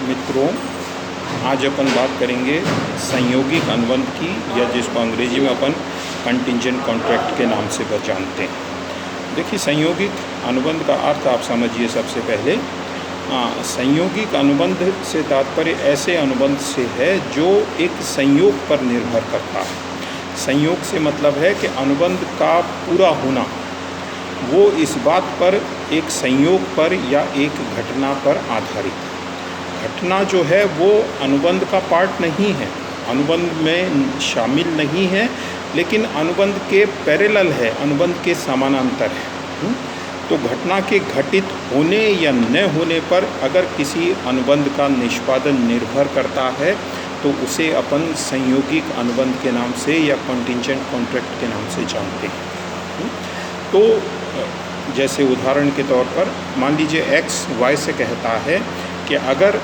मित्रों, आज अपन बात करेंगे संयोगिक अनुबंध की, या जिसको अंग्रेजी में अपन कंटिंजेंट कॉन्ट्रैक्ट के नाम से जानते हैं। देखिए, संयोगिक अनुबंध का अर्थ आप समझिए। सबसे पहले संयोगिक अनुबंध से तात्पर्य ऐसे अनुबंध से है जो एक संयोग पर निर्भर करता है। संयोग से मतलब है कि अनुबंध का पूरा होना वो इस बात पर, एक संयोग पर या एक घटना पर आधारित है। घटना जो है वो अनुबंध का पार्ट नहीं है, अनुबंध में शामिल नहीं है, लेकिन अनुबंध के पैरेलल है, अनुबंध के समानांतर है। तो घटना के घटित होने या न होने पर अगर किसी अनुबंध का निष्पादन निर्भर करता है तो उसे अपन संयोगिक अनुबंध के नाम से या कंटिंजेंट कॉन्ट्रैक्ट के नाम से जानते हैं। तो जैसे उदाहरण के तौर पर मान लीजिए x y से कहता है कि अगर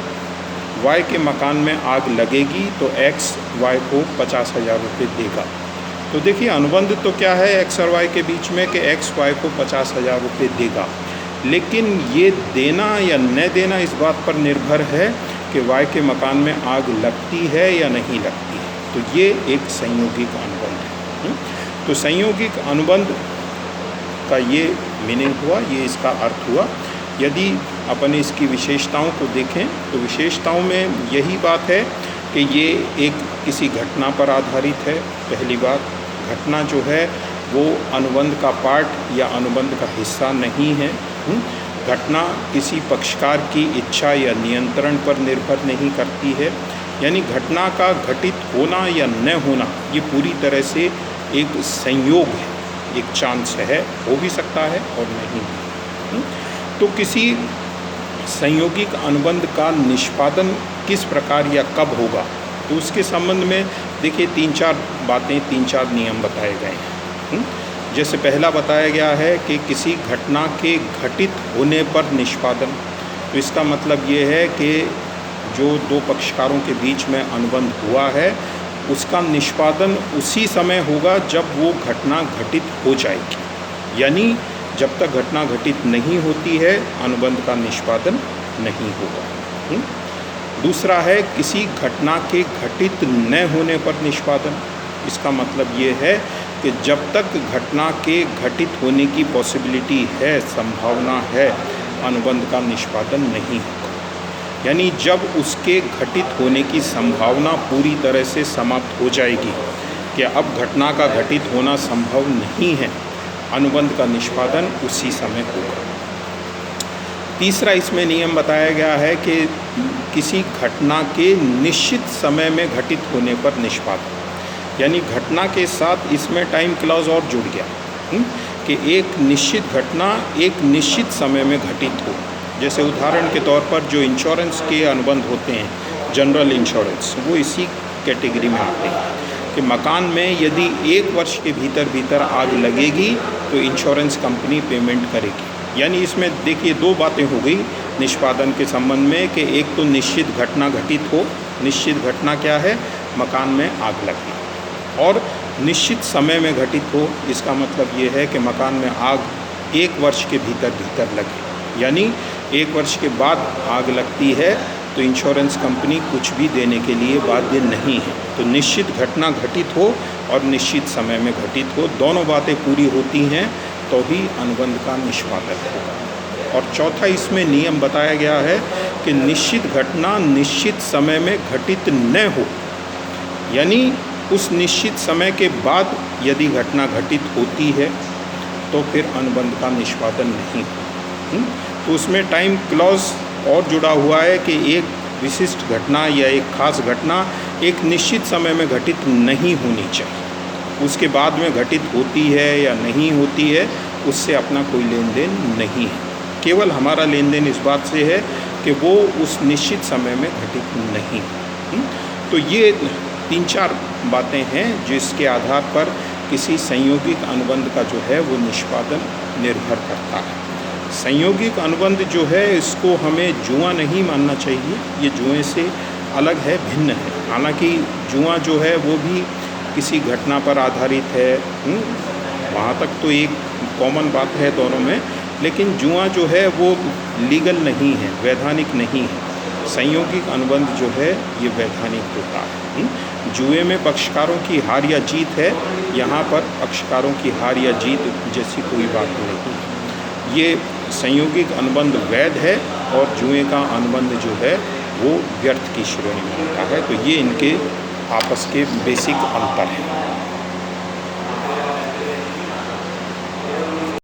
y के मकान में आग लगेगी तो x y को 50,000 रुपये देगा। तो देखिए, अनुबंध तो क्या है x और y के बीच में कि x y को 50,000 रुपये देगा, लेकिन ये देना या न देना इस बात पर निर्भर है कि y के मकान में आग लगती है या नहीं लगती है। तो ये एक संयोगिक अनुबंध है। तो संयोगिक अनुबंध का ये मीनिंग हुआ, ये इसका अर्थ हुआ। यदि अपन इसकी विशेषताओं को देखें तो विशेषताओं में यही बात है कि ये एक किसी घटना पर आधारित है। पहली बात, घटना जो है वो अनुबंध का पार्ट या अनुबंध का हिस्सा नहीं है। घटना किसी पक्षकार की इच्छा या नियंत्रण पर निर्भर नहीं करती है, यानी घटना का घटित होना या न होना ये पूरी तरह से एक संयोग है, एक चांस है, हो भी सकता है और नहीं भी। तो किसी संयोगिक अनुबंध का निष्पादन किस प्रकार या कब होगा, तो उसके संबंध में देखिए 3-4 बातें, 3-4 नियम बताए गए हैं। जैसे पहला बताया गया है कि किसी घटना के घटित होने पर निष्पादन। तो इसका मतलब ये है कि जो दो पक्षकारों के बीच में अनुबंध हुआ है उसका निष्पादन उसी समय होगा जब वो घटना घटित हो जाएगी, यानी जब तक घटना घटित नहीं होती है अनुबंध का निष्पादन नहीं होगा। दूसरा है किसी घटना के घटित न होने पर निष्पादन। इसका मतलब ये है कि जब तक घटना के घटित होने की पॉसिबिलिटी है, संभावना है, अनुबंध का निष्पादन नहीं होगा। यानी जब उसके घटित होने की संभावना पूरी तरह से समाप्त हो जाएगी कि अब घटना का घटित होना संभव नहीं है, अनुबंध का निष्पादन उसी समय होगा। तीसरा इसमें नियम बताया गया है कि किसी घटना के निश्चित समय में घटित होने पर निष्पादन, यानी घटना के साथ इसमें टाइम क्लॉज और जुड़ गया कि एक निश्चित घटना एक निश्चित समय में घटित हो। जैसे उदाहरण के तौर पर जो इंश्योरेंस के अनुबंध होते हैं, जनरल इंश्योरेंस, वो इसी कैटेगरी में आते हैं कि मकान में यदि 1 वर्ष के भीतर आग लगेगी तो इंश्योरेंस कंपनी पेमेंट करेगी। यानी इसमें देखिए 2 बातें हो गई निष्पादन के संबंध में कि एक तो निश्चित घटना घटित हो, निश्चित घटना क्या है, मकान में आग लगना, और निश्चित समय में घटित हो। इसका मतलब ये है कि मकान में आग 1 वर्ष के भीतर लगे, यानी 1 वर्ष के बाद आग लगती है तो इंश्योरेंस कंपनी कुछ भी देने के लिए बाध्य नहीं है। तो निश्चित घटना घटित हो और निश्चित समय में घटित हो, दोनों बातें पूरी होती हैं तो ही अनुबंध का निष्पादन होगा। और चौथा इसमें नियम बताया गया है कि निश्चित घटना निश्चित समय में घटित न हो, यानी उस निश्चित समय के बाद यदि घटना घटित होती है तो फिर अनुबंध का निष्पादन नहीं हो। तो उसमें टाइम क्लॉज और जुड़ा हुआ है कि एक विशिष्ट घटना या एक खास घटना एक निश्चित समय में घटित नहीं होनी चाहिए, उसके बाद में घटित होती है या नहीं होती है उससे अपना कोई लेन देन नहीं है। केवल हमारा लेन देन इस बात से है कि वो उस निश्चित समय में घटित नहीं। तो ये 3-4 बातें हैं जिसके आधार पर किसी संयोगिक अनुबंध का जो है वो निष्पादन निर्भर करता है। संयोगिक अनुबंध जो है इसको हमें जुआ नहीं मानना चाहिए, ये जुए से अलग है, भिन्न है। हालांकि जुआ जो है वो भी किसी घटना पर आधारित है, वहाँ तक तो एक कॉमन बात है दोनों में, लेकिन जुआ जो है वो लीगल नहीं है, वैधानिक नहीं है। संयोगिक अनुबंध जो है ये वैधानिक होता है। जुए में पक्षकारों की हार या जीत है, यहाँ पर पक्षकारों की हार या जीत जैसी कोई बात नहीं। ये संयोगिक अनुबंध वैध है और जुए का अनुबंध जो है वो व्यर्थ की श्रेणी में आता है। तो ये इनके आपस के बेसिक अंतर हैं।